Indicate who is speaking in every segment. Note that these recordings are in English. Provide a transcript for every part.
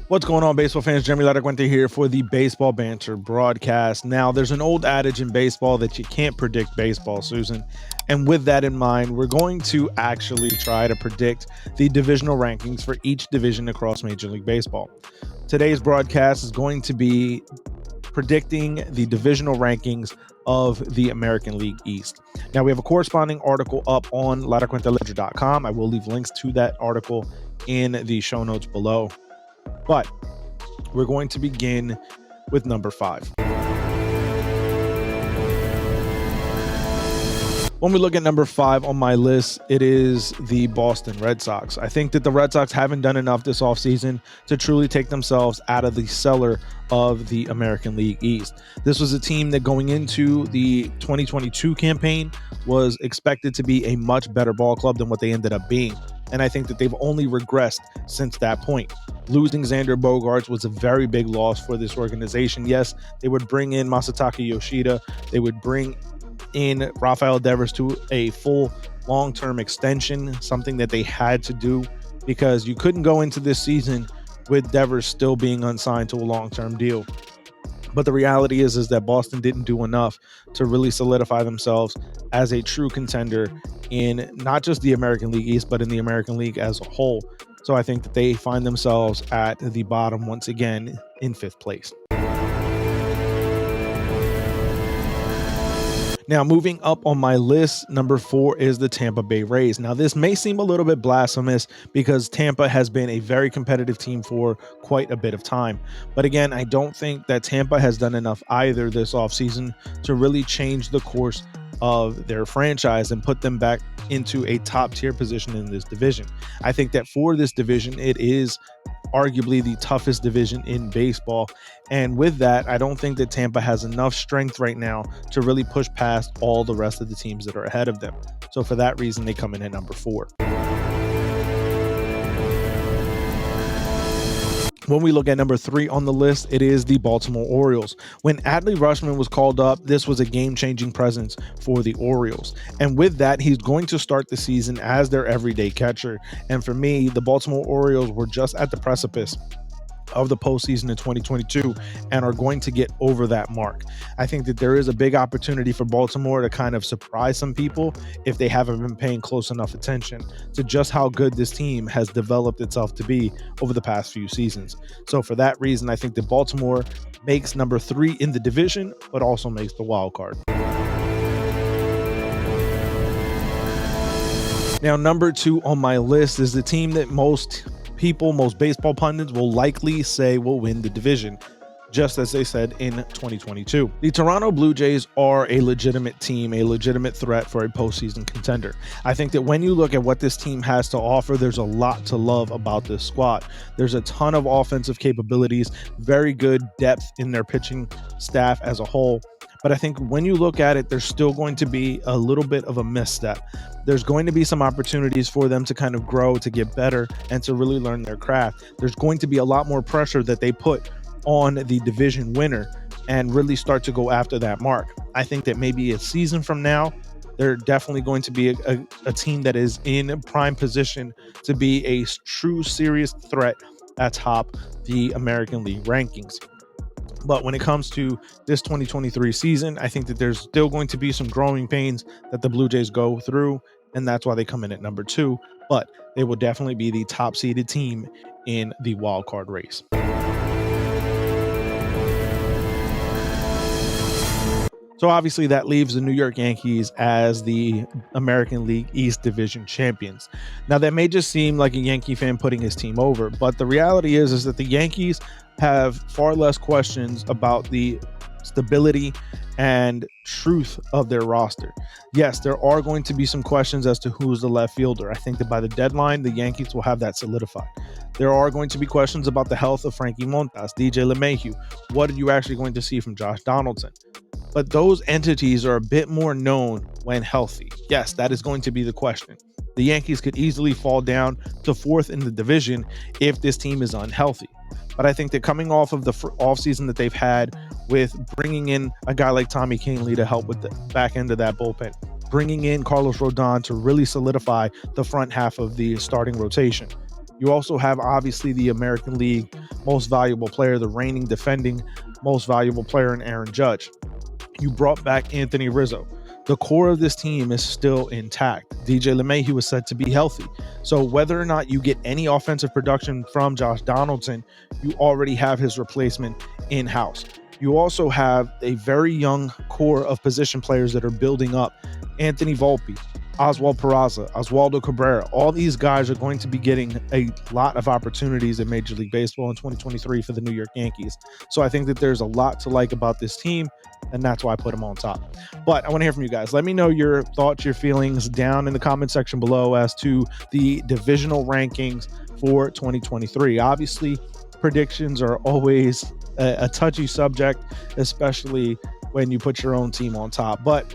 Speaker 1: What's going on, baseball fans? Jeremy Laracuente here for the Baseball Banter Broadcast. Now, there's an old adage in baseball that you can't predict baseball, Susan. And with that in mind, we're going to actually try to predict the divisional rankings for each division across Major League Baseball. Today's broadcast is going to be predicting the divisional rankings of the American League East. Now, we have a corresponding article up on laracuenteledger.com. I will leave links to that article in the show notes below. But we're going to begin with number 5. When we look at number 5 on my list, it is the Boston Red Sox. I think that the Red Sox haven't done enough this offseason to truly take themselves out of the cellar of the American League East. This was a team that going into the 2022 campaign was expected to be a much better ball club than what they ended up being. And I think that they've only regressed since that point. Losing Xander Bogaerts was a very big loss for this organization. Yes, they would bring in Masataka Yoshida. They would bring in Rafael Devers to a full long-term extension, something that they had to do because you couldn't go into this season with Devers still being unsigned to a long-term deal. But the reality is that Boston didn't do enough to really solidify themselves as a true contender in not just the American League East, but in the American League as a whole. So I think that they find themselves at the bottom once again in 5th place. Now, moving up on my list, number 4 is the Tampa Bay Rays. Now, this may seem a little bit blasphemous because Tampa has been a very competitive team for quite a bit of time. But again, I don't think that Tampa has done enough either this offseason to really change the course of their franchise and put them back into a top tier position in this division. I think that for this division, it is arguably the toughest division in baseball. And with that, I don't think that Tampa has enough strength right now to really push past all the rest of the teams that are ahead of them. So for that reason, they come in at number 4. When we look at number 3 on the list, it is the Baltimore Orioles. When Adley Rutschman was called up, this was a game-changing presence for the Orioles. And with that, he's going to start the season as their everyday catcher. And for me, the Baltimore Orioles were just at the precipice of the postseason in 2022 and are going to get over that mark. I think that there is a big opportunity for Baltimore to kind of surprise some people if they haven't been paying close enough attention to just how good this team has developed itself to be over the past few seasons. So for that reason, I think that Baltimore makes number 3 in the division, but also makes the wild card. Now, number 2 on my list is the team that most baseball pundits will likely say will win the division, just as they said in 2022. The Toronto Blue Jays are a legitimate team, a legitimate threat for a postseason contender. I think that when you look at what this team has to offer, there's a lot to love about this squad. There's a ton of offensive capabilities, very good depth in their pitching staff as a whole. But I think when you look at it, there's still going to be a little bit of a misstep. There's going to be some opportunities for them to kind of grow, to get better, and to really learn their craft. There's going to be a lot more pressure that they put on the division winner and really start to go after that mark. I think that maybe a season from now, they're definitely going to be a team that is in prime position to be a true serious threat atop the American League rankings. But when it comes to this 2023 season, I think that there's still going to be some growing pains that the Blue Jays go through, and that's why they come in at number 2. But they will definitely be the top-seeded team in the wild card race. So obviously that leaves the New York Yankees as the American League East Division champions. Now that may just seem like a Yankee fan putting his team over, but the reality is that the Yankees have far less questions about the stability and truth of their roster. Yes, there are going to be some questions as to who's the left fielder. I think that by the deadline, the Yankees will have that solidified. There are going to be questions about the health of Frankie Montas, DJ LeMahieu. What are you actually going to see from Josh Donaldson? But those entities are a bit more known when healthy. Yes, that is going to be the question. The Yankees could easily fall down to 4th in the division if this team is unhealthy. But I think that coming off of the offseason that they've had with bringing in a guy like Tommy Kahnle to help with the back end of that bullpen, bringing in Carlos Rodon to really solidify the front half of the starting rotation, You also have obviously the American League most valuable player, the reigning defending most valuable player in Aaron Judge. You brought back Anthony Rizzo. The core of this team is still intact. DJ LeMahieu was said to be healthy. So whether or not you get any offensive production from Josh Donaldson, you already have his replacement in-house. You also have a very young core of position players that are building up. Anthony Volpe, Oswald Peraza, Oswaldo Cabrera, all these guys are going to be getting a lot of opportunities in Major League Baseball in 2023 for the New York Yankees. So I think that there's a lot to like about this team, and that's why I put them on top. But I want to hear from you guys. Let me know your thoughts, your feelings down in the comment section below as to the divisional rankings for 2023. Obviously, predictions are always a touchy subject, especially when you put your own team on top. But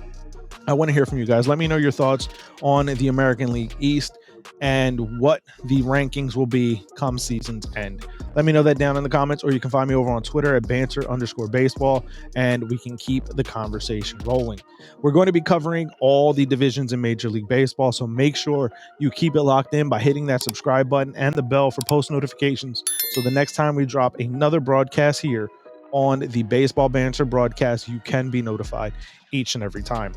Speaker 1: I want to hear from you guys. Let me know your thoughts on the American League East and what the rankings will be come season's end. Let me know that down in the comments, or you can find me over on Twitter at banter_baseball, and we can keep the conversation rolling. We're going to be covering all the divisions in Major League Baseball, so make sure you keep it locked in by hitting that subscribe button and the bell for post notifications, so the next time we drop another broadcast here on the Baseball Banter Broadcast, you can be notified each and every time.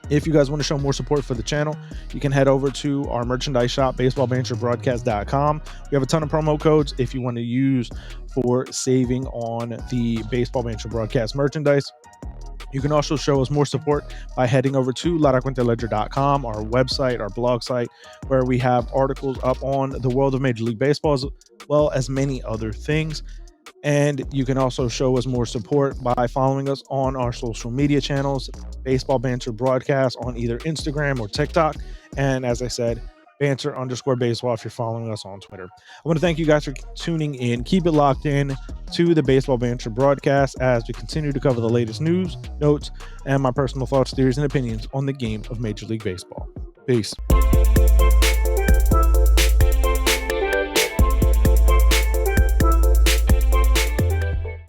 Speaker 1: If you guys want to show more support for the channel, you can head over to our merchandise shop, baseballbanterbroadcast.com. We have a ton of promo codes if you want to use for saving on the Baseball Banter Broadcast merchandise. You can also show us more support by heading over to laracuenteledger.com, our website, our blog site, where we have articles up on the world of Major League Baseball, as well as many other things. And you can also show us more support by following us on our social media channels, Baseball Banter Broadcast on either Instagram or TikTok. And as I said, banter_baseball if you're following us on Twitter. I want to thank you guys for tuning in. Keep it locked in to the Baseball Banter Broadcast as we continue to cover the latest news, notes, and my personal thoughts, theories, and opinions on the game of Major League Baseball. Peace.